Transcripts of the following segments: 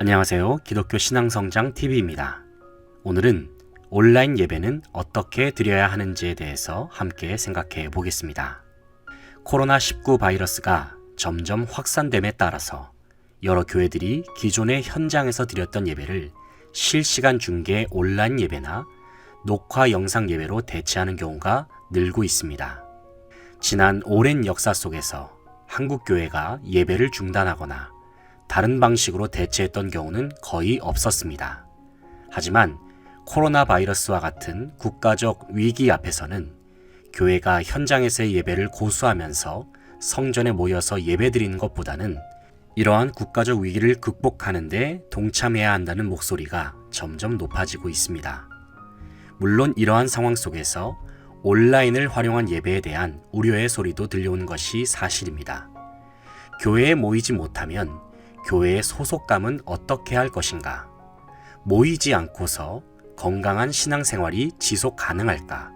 안녕하세요. 기독교 신앙성장 TV입니다. 오늘은 온라인 예배는 어떻게 드려야 하는지에 대해서 함께 생각해 보겠습니다. 코로나19 바이러스가 점점 확산됨에 따라서 여러 교회들이 기존의 현장에서 드렸던 예배를 실시간 중계 온라인 예배나 녹화 영상 예배로 대체하는 경우가 늘고 있습니다. 지난 오랜 역사 속에서 한국 교회가 예배를 중단하거나 다른 방식으로 대체했던 경우는 거의 없었습니다. 하지만 코로나 바이러스와 같은 국가적 위기 앞에서는 교회가 현장에서의 예배를 고수하면서 성전에 모여서 예배드리는 것보다는 이러한 국가적 위기를 극복하는 데 동참해야 한다는 목소리가 점점 높아지고 있습니다. 물론 이러한 상황 속에서 온라인을 활용한 예배에 대한 우려의 소리도 들려오는 것이 사실입니다. 교회에 모이지 못하면 교회의 소속감은 어떻게 할 것인가? 모이지 않고서 건강한 신앙생활이 지속 가능할까?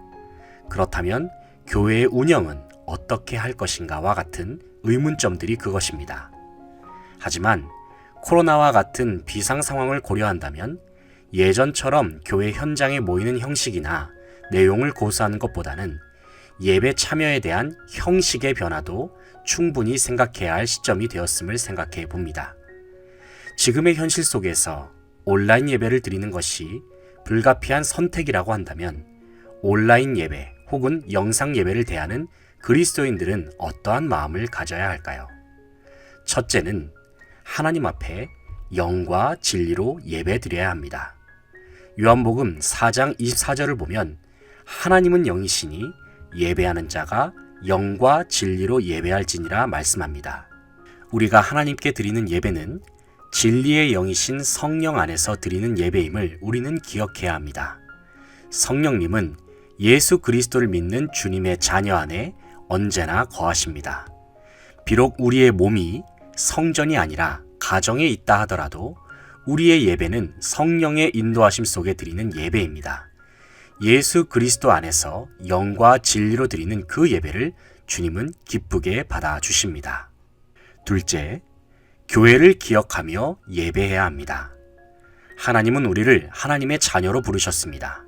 그렇다면 교회의 운영은 어떻게 할 것인가와 같은 의문점들이 그것입니다. 하지만 코로나와 같은 비상 상황을 고려한다면 예전처럼 교회 현장에 모이는 형식이나 내용을 고수하는 것보다는 예배 참여에 대한 형식의 변화도 충분히 생각해야 할 시점이 되었음을 생각해 봅니다. 지금의 현실 속에서 온라인 예배를 드리는 것이 불가피한 선택이라고 한다면 온라인 예배 혹은 영상 예배를 대하는 그리스도인들은 어떠한 마음을 가져야 할까요? 첫째는 하나님 앞에 영과 진리로 예배 드려야 합니다. 요한복음 4장 24절을 보면 하나님은 영이시니 예배하는 자가 영과 진리로 예배할지니라 말씀합니다. 우리가 하나님께 드리는 예배는 진리의 영이신 성령 안에서 드리는 예배임을 우리는 기억해야 합니다. 성령님은 예수 그리스도를 믿는 주님의 자녀 안에 언제나 거하십니다. 비록 우리의 몸이 성전이 아니라 가정에 있다 하더라도 우리의 예배는 성령의 인도하심 속에 드리는 예배입니다. 예수 그리스도 안에서 영과 진리로 드리는 그 예배를 주님은 기쁘게 받아주십니다. 둘째, 교회를 기억하며 예배해야 합니다. 하나님은 우리를 하나님의 자녀로 부르셨습니다.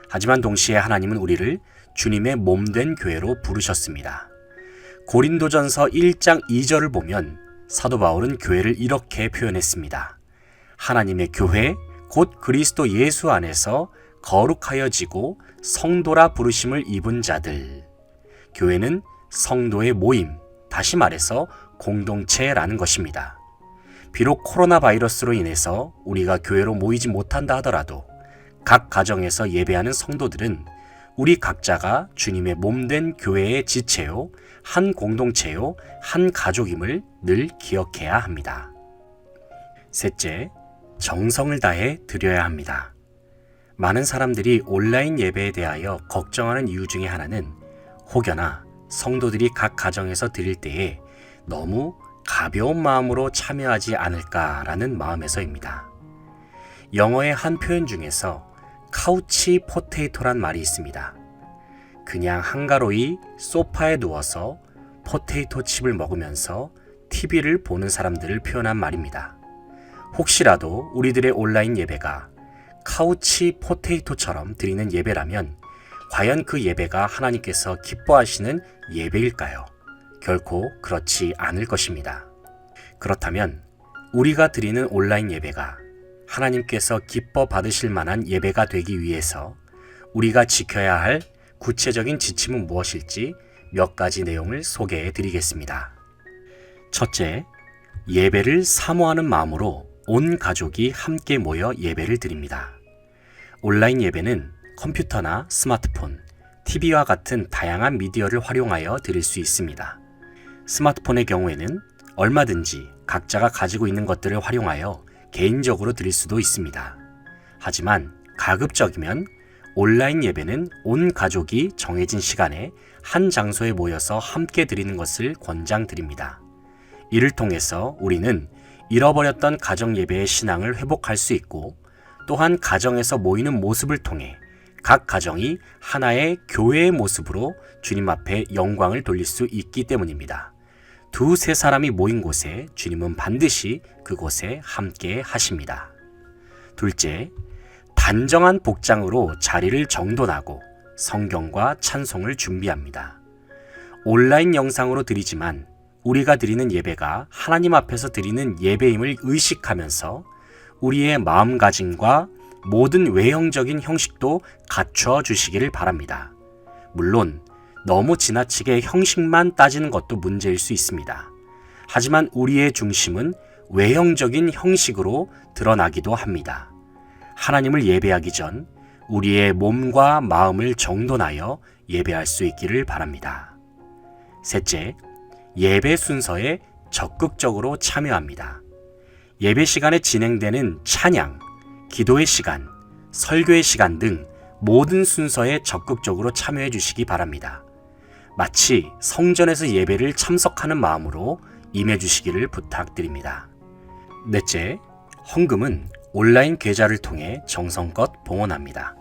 하지만 동시에 하나님은 우리를 주님의 몸된 교회로 부르셨습니다. 고린도전서 1장 2절을 보면 사도 바울은 교회를 이렇게 표현했습니다. 하나님의 교회 곧 그리스도 예수 안에서 거룩하여지고 성도라 부르심을 입은 자들. 교회는 성도의 모임, 다시 말해서 공동체라는 것입니다. 비록 코로나 바이러스로 인해서 우리가 교회로 모이지 못한다 하더라도 각 가정에서 예배하는 성도들은 우리 각자가 주님의 몸된 교회의 지체요, 한 공동체요, 한 가족임을 늘 기억해야 합니다. 셋째, 정성을 다해 드려야 합니다. 많은 사람들이 온라인 예배에 대하여 걱정하는 이유 중에 하나는 혹여나 성도들이 각 가정에서 드릴 때에 너무 가벼운 마음으로 참여하지 않을까라는 마음에서입니다. 영어의 한 표현 중에서 카우치 포테이토란 말이 있습니다. 그냥 한가로이 소파에 누워서 포테이토 칩을 먹으면서 TV를 보는 사람들을 표현한 말입니다. 혹시라도 우리들의 온라인 예배가 카우치 포테이토처럼 드리는 예배라면 과연 그 예배가 하나님께서 기뻐하시는 예배일까요? 결코 그렇지 않을 것입니다. 그렇다면 우리가 드리는 온라인 예배가 하나님께서 기뻐 받으실 만한 예배가 되기 위해서 우리가 지켜야 할 구체적인 지침은 무엇일지 몇 가지 내용을 소개해 드리겠습니다. 첫째, 예배를 사모하는 마음으로 온 가족이 함께 모여 예배를 드립니다. 온라인 예배는 컴퓨터나 스마트폰, TV와 같은 다양한 미디어를 활용하여 드릴 수 있습니다. 스마트폰의 경우에는 얼마든지 각자가 가지고 있는 것들을 활용하여 개인적으로 드릴 수도 있습니다. 하지만 가급적이면 온라인 예배는 온 가족이 정해진 시간에 한 장소에 모여서 함께 드리는 것을 권장드립니다. 이를 통해서 우리는 잃어버렸던 가정 예배의 신앙을 회복할 수 있고 또한 가정에서 모이는 모습을 통해 각 가정이 하나의 교회의 모습으로 주님 앞에 영광을 돌릴 수 있기 때문입니다. 두세 사람이 모인 곳에 주님은 반드시 그곳에 함께 하십니다. 둘째, 단정한 복장으로 자리를 정돈하고 성경과 찬송을 준비합니다. 온라인 영상으로 드리지만 우리가 드리는 예배가 하나님 앞에서 드리는 예배임을 의식하면서 우리의 마음가짐과 모든 외형적인 형식도 갖춰 주시기를 바랍니다. 물론 너무 지나치게 형식만 따지는 것도 문제일 수 있습니다. 하지만 우리의 중심은 외형적인 형식으로 드러나기도 합니다. 하나님을 예배하기 전 우리의 몸과 마음을 정돈하여 예배할 수 있기를 바랍니다. 셋째, 예배 순서에 적극적으로 참여합니다. 예배 시간에 진행되는 찬양, 기도의 시간, 설교의 시간 등 모든 순서에 적극적으로 참여해 주시기 바랍니다. 마치 성전에서 예배를 참석하는 마음으로 임해 주시기를 부탁드립니다. 넷째, 헌금은 온라인 계좌를 통해 정성껏 봉헌합니다.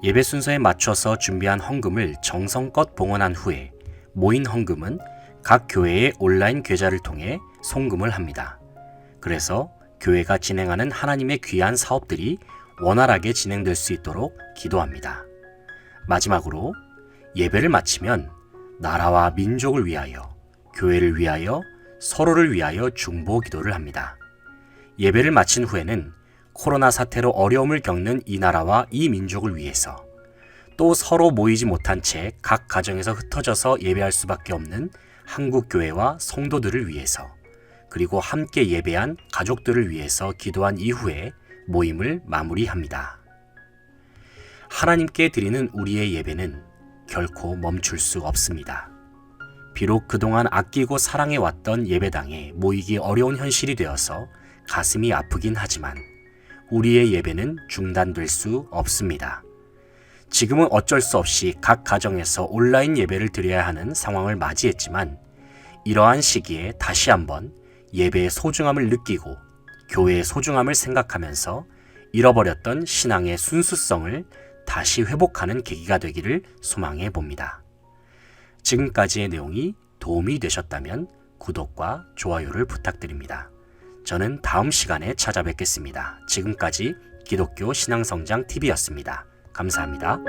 예배 순서에 맞춰서 준비한 헌금을 정성껏 봉헌한 후에 모인 헌금은 각 교회의 온라인 계좌를 통해 송금을 합니다. 그래서 교회가 진행하는 하나님의 귀한 사업들이 원활하게 진행될 수 있도록 기도합니다. 마지막으로 예배를 마치면 나라와 민족을 위하여, 교회를 위하여, 서로를 위하여 중보 기도를 합니다. 예배를 마친 후에는 코로나 사태로 어려움을 겪는 이 나라와 이 민족을 위해서, 또 서로 모이지 못한 채 각 가정에서 흩어져서 예배할 수밖에 없는 한국교회와 성도들을 위해서, 그리고 함께 예배한 가족들을 위해서 기도한 이후에 모임을 마무리합니다. 하나님께 드리는 우리의 예배는 결코 멈출 수 없습니다. 비록 그동안 아끼고 사랑해왔던 예배당에 모이기 어려운 현실이 되어서 가슴이 아프긴 하지만 우리의 예배는 중단될 수 없습니다. 지금은 어쩔 수 없이 각 가정에서 온라인 예배를 드려야 하는 상황을 맞이했지만 이러한 시기에 다시 한번 예배의 소중함을 느끼고 교회의 소중함을 생각하면서 잃어버렸던 신앙의 순수성을 다시 회복하는 계기가 되기를 소망해 봅니다. 지금까지의 내용이 도움이 되셨다면 구독과 좋아요를 부탁드립니다. 저는 다음 시간에 찾아뵙겠습니다. 지금까지 기독교 신앙성장 TV였습니다. 감사합니다.